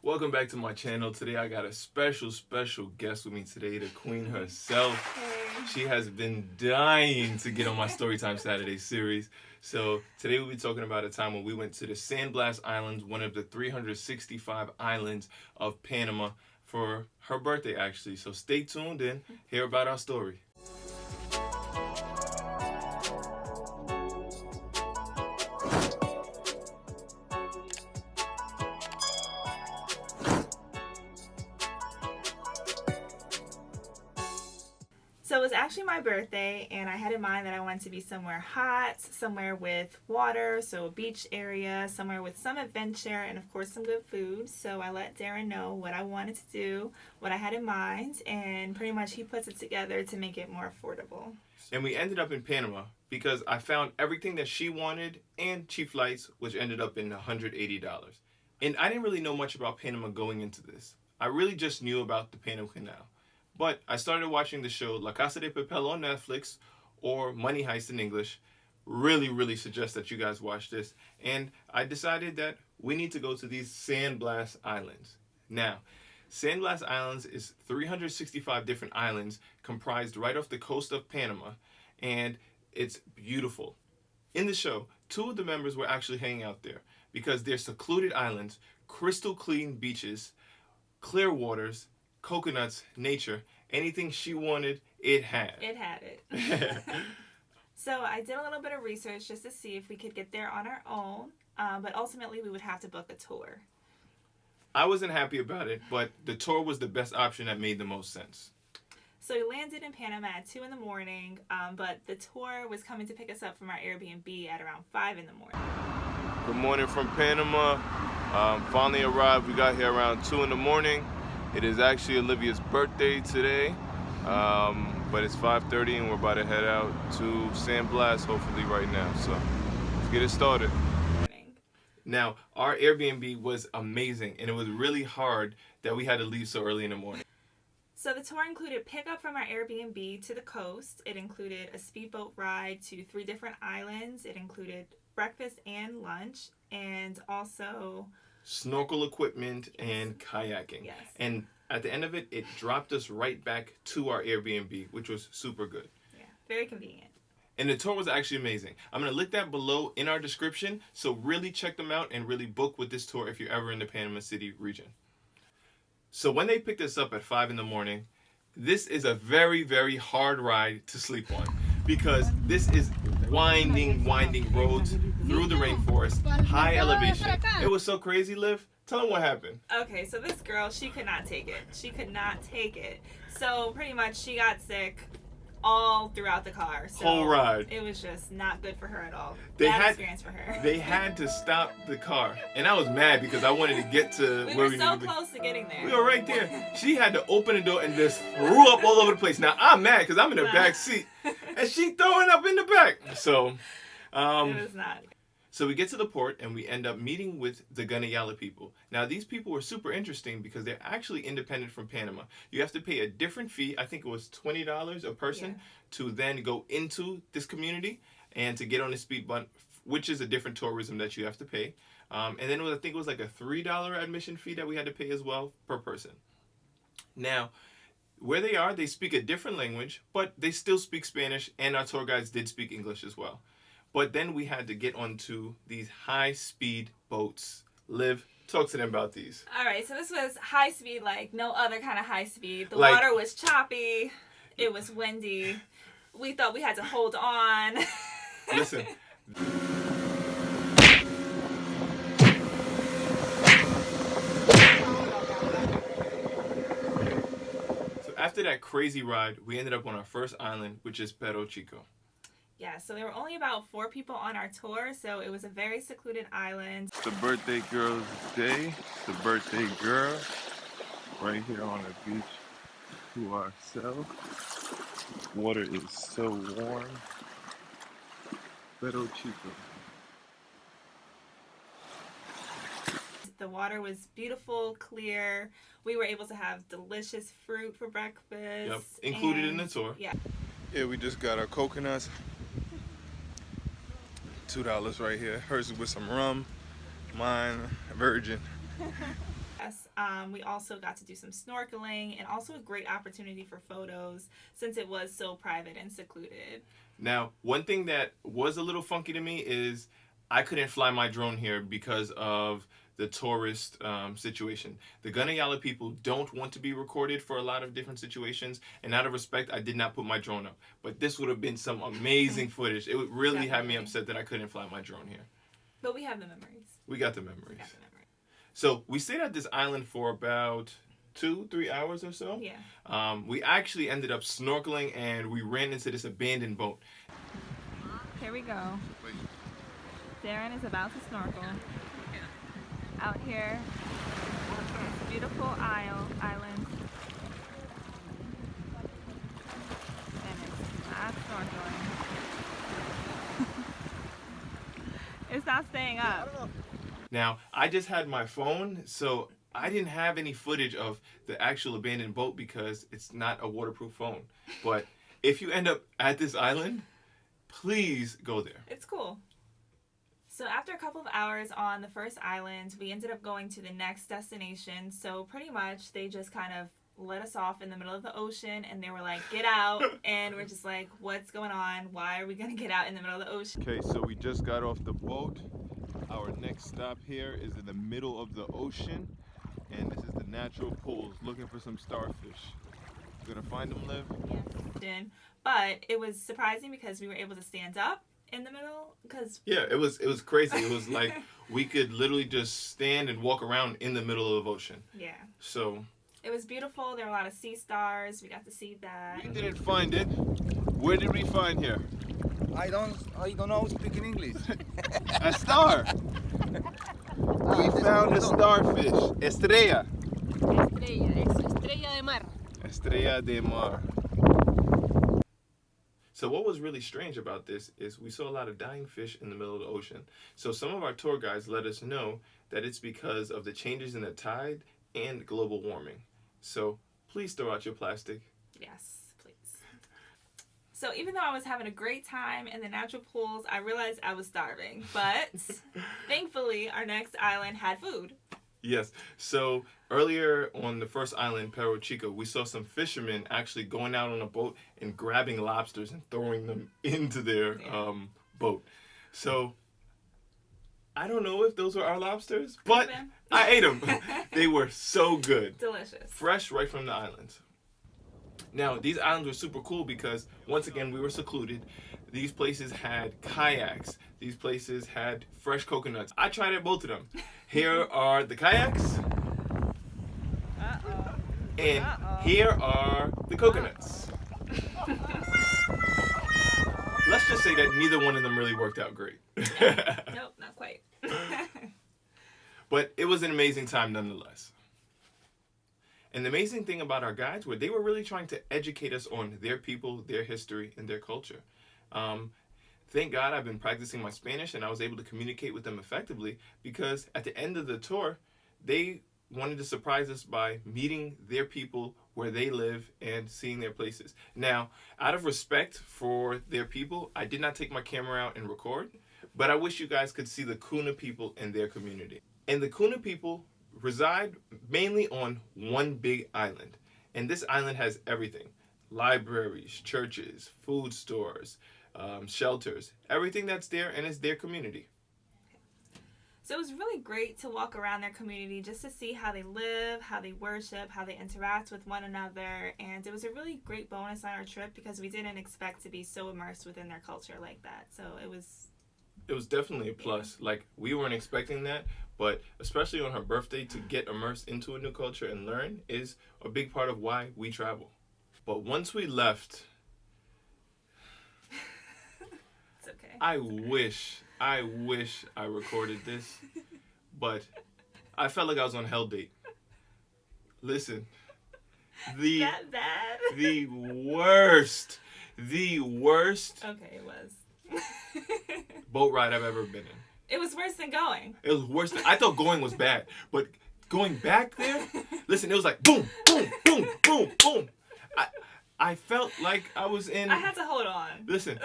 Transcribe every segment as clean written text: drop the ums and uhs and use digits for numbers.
Welcome back to my channel. Today I got a special guest with me today, the queen herself. Hey. She has been dying to get on my Storytime Saturday series. So today we'll be talking about a time when we went to the San Blas Islands, one of the 365 islands of Panama, for her birthday actually. So stay tuned and hear about our story. So it was actually my birthday, and I had in mind that I wanted to be somewhere hot, somewhere with water, so a beach area, somewhere with some adventure, and of course some good food. So I let Darren know what I wanted to do, what I had in mind, and pretty much he puts it together to make it more affordable. And we ended up in Panama because I found everything that she wanted and cheap flights, which ended up in $180. And I didn't really know much about Panama going into this. I really just knew about the Panama Canal. But I started watching the show La Casa de Papel on Netflix, or Money Heist in English. Really suggest that you guys watch this. And I decided that we need to go to these San Blas Islands. Now, San Blas Islands is 365 different islands comprised right off the coast of Panama. And it's beautiful. In the show, two of the members were actually hanging out there because they're secluded islands, crystal clean beaches, clear waters, coconuts, nature, anything she wanted, it had. It had it. So I did a little bit of research just to see if we could get there on our own, but ultimately we would have to book a tour. I wasn't happy about it, but the tour was the best option that made the most sense. So we landed in Panama at 2 in the morning, but the tour was coming to pick us up from our Airbnb at around 5 in the morning. Good morning from Panama. Finally arrived. We got here around 2 in the morning. It is actually Olivia's birthday today, but it's 5:30 and we're about to head out to San Blas hopefully right now. So let's get it started. Now, our Airbnb was amazing, and it was really hard that we had to leave so early in the morning. So the tour included pickup from our Airbnb to the coast. It included a speedboat ride to 3 different islands. It included breakfast and lunch, and also snorkel equipment and kayaking. Yes. And at the end of it, it dropped us right back to our Airbnb, which was super good. Yeah, very convenient. And the tour was actually amazing. I'm going to link that below in our description, so really check them out and really book with this tour if you're ever in the Panama City region. So when they picked us up at 5 in the morning, this is a very hard ride to sleep on because this is winding roads through the rainforest, high elevation. It was so crazy, Liv. Tell them what happened. Okay, so this girl, she could not take it. So pretty much she got sick all throughout the car. So whole ride. It was just not good for her at all. Bad experience for her. They had to stop the car. And I was mad because I wanted to get to where we were so needed to be. close to getting there. We were right there. She had to open the door and just threw up all over the place. Now, I'm mad because I'm in the back seat. And she throwing up in the back. So, it was not. So we get to the port and we end up meeting with the Guna Yala people. Now these people were super interesting because they're actually independent from Panama. You have to pay a different fee. I think it was $20 a person to then go into this community and to get on the speedboat, which is a different tourism that you have to pay. And then I think it was like a $3 admission fee that we had to pay as well per person. Now, where they are, they speak a different language, but they still speak Spanish, and our tour guides did speak English as well. But then we had to get onto these high-speed boats. Liv, talk to them about these. All right, so this was high speed like no other kind of high speed. The like, water was choppy. It was windy. We thought we had to hold on. Listen. So after that crazy ride, we ended up on our first island, which is Pero Chico. Yeah, so there were only about 4 people on our tour, so it was a very secluded island. The birthday girl's day. The birthday girl right here on the beach to ourselves. Water is so warm. Pero Chico. The water was beautiful, clear. We were able to have delicious fruit for breakfast. Yep, included in the tour. Yeah. Yeah, we just got our coconuts. $2 right here. Hers is with some rum. Mine, virgin. Yes, we also got to do some snorkeling and also a great opportunity for photos since it was so private and secluded. Now, one thing that was a little funky to me is I couldn't fly my drone here because of the tourist situation. The Guna Yala people don't want to be recorded for a lot of different situations, and out of respect, I did not put my drone up. But this would have been some amazing footage. It would really have me Definitely. upset that I couldn't fly my drone here. But we have the memories. We got the memories. We got the memories. So we stayed at this island for about 2-3 hours or so. Yeah. We actually ended up snorkeling and we ran into this abandoned boat. Here we go. Darren is about to snorkel. Out here, this beautiful island. And it's not snorkeling. It's not staying up. Now, I just had my phone, so I didn't have any footage of the actual abandoned boat because it's not a waterproof phone. But if you end up at this island, please go there. It's cool. So after a couple of hours on the first island, we ended up going to the next destination. So pretty much they just kind of let us off in the middle of the ocean and they were like, get out. And we're just like, what's going on? Why are we going to get out in the middle of the ocean? Okay, so we just got off the boat. Our next stop here is in the middle of the ocean. And this is the natural pools, looking for some starfish. We're gonna find them, Liv? Yes. But it was surprising because we were able to stand up in the middle because Yeah, it was crazy. It was like we could literally just stand and walk around in the middle of the ocean. yeah, So it was beautiful. There were a lot of sea stars. We got to see that. we didn't find it. Where did we find here? I don't know speaking English. A star. We found a starfish. Estrella. Estrella de mar. Estrella de mar. So what was really strange about this is we saw a lot of dying fish in the middle of the ocean. So some of our tour guides let us know that it's because of the changes in the tide and global warming. So please throw out your plastic. Yes, please. So even though I was having a great time in the natural pools, I realized I was starving. But thankfully, our next island had food. Yes. So earlier on the first island, Perro Chico, we saw some fishermen actually going out on a boat and grabbing lobsters and throwing them into their boat. So I don't know if those were our lobsters, but been. I ate them. They were so good. Delicious. Fresh right from the islands. Now, these islands were super cool because, once again, we were secluded. These places had kayaks. These places had fresh coconuts. I tried at both of them. Here are the kayaks. Uh-oh. And here are the coconuts. Let's just say that neither one of them really worked out great. Nope, not quite. But it was an amazing time nonetheless. And the amazing thing about our guides were they were really trying to educate us on their people, their history, and their culture. Thank God I've been practicing my Spanish and I was able to communicate with them effectively because at the end of the tour, they wanted to surprise us by meeting their people where they live and seeing their places. Now, out of respect for their people, I did not take my camera out and record, but I wish you guys could see the Kuna people and their community. And the Kuna people reside mainly on one big island. And this island has everything. Libraries, churches, food stores, shelters, everything that's there, and it's their community. So it was really great to walk around their community just to see how they live, how they worship, how they interact with one another. And it was a really great bonus on our trip because we didn't expect to be so immersed within their culture like that. So it was definitely a plus. Like, we weren't expecting that, but especially on her birthday, to get immersed into a new culture and learn is a big part of why we travel. But once we left, it's okay. I wish I recorded this, but I felt like I was on Hell Date. Listen, That bad? the worst Okay, it was. boat ride I've ever been in. It was worse than going. It was worse than, I thought going was bad, but going back there, listen, it was like boom, boom, boom, boom, boom. I felt like I was in. I had to hold on. Listen,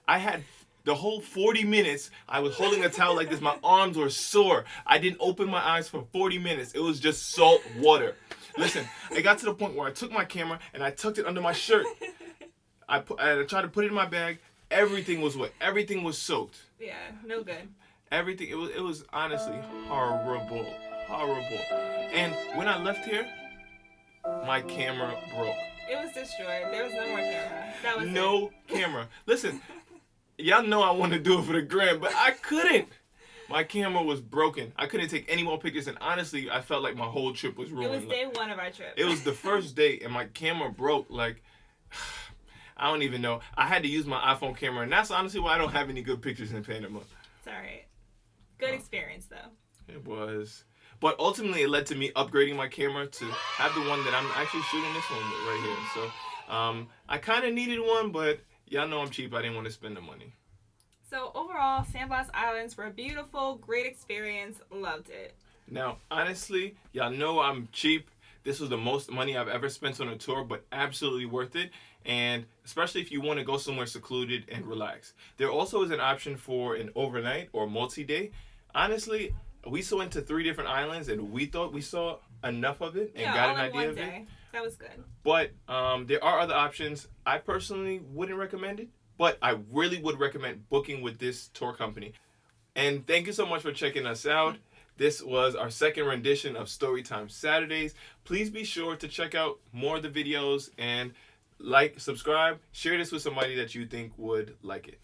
I had The whole 40 minutes, I was holding a towel like this. My arms were sore. I didn't open my eyes for 40 minutes. It was just salt water. Listen, it got to the point where I took my camera and I tucked it under my shirt. I tried to put it in my bag. Everything was wet. Everything was soaked. Yeah, no good. Everything. It was honestly horrible. Horrible. And when I left here, my camera broke. It was destroyed. There was no more camera. That was No camera. Listen, y'all know I want to do it for the gram, but I couldn't. My camera was broken. I couldn't take any more pictures, and honestly, I felt like my whole trip was it. ruined. It was day one of our trip. It was the first day, and my camera broke. Like, I don't even know. I had to use my iPhone camera, and that's honestly why I don't have any good pictures in Panama. It's all right. Good experience, though. It was. But ultimately, it led to me upgrading my camera to have the one that I'm actually shooting this one with right here. So I kind of needed one, but y'all know I'm cheap. I didn't want to spend the money. So overall, San Blas Islands were beautiful, great experience. Loved it. Now, honestly, y'all know I'm cheap. This was the most money I've ever spent on a tour, but absolutely worth it. And especially if you want to go somewhere secluded and relax. There also is an option for an overnight or multi-day. Honestly, we went to 3 different islands, and we thought we saw enough of it and got an idea of it. That was good. But there are other options. I personally wouldn't recommend it, but I really would recommend booking with this tour company. And thank you so much for checking us out. This was our second rendition of Storytime Saturdays. Please be sure to check out more of the videos and like, subscribe, share this with somebody that you think would like it.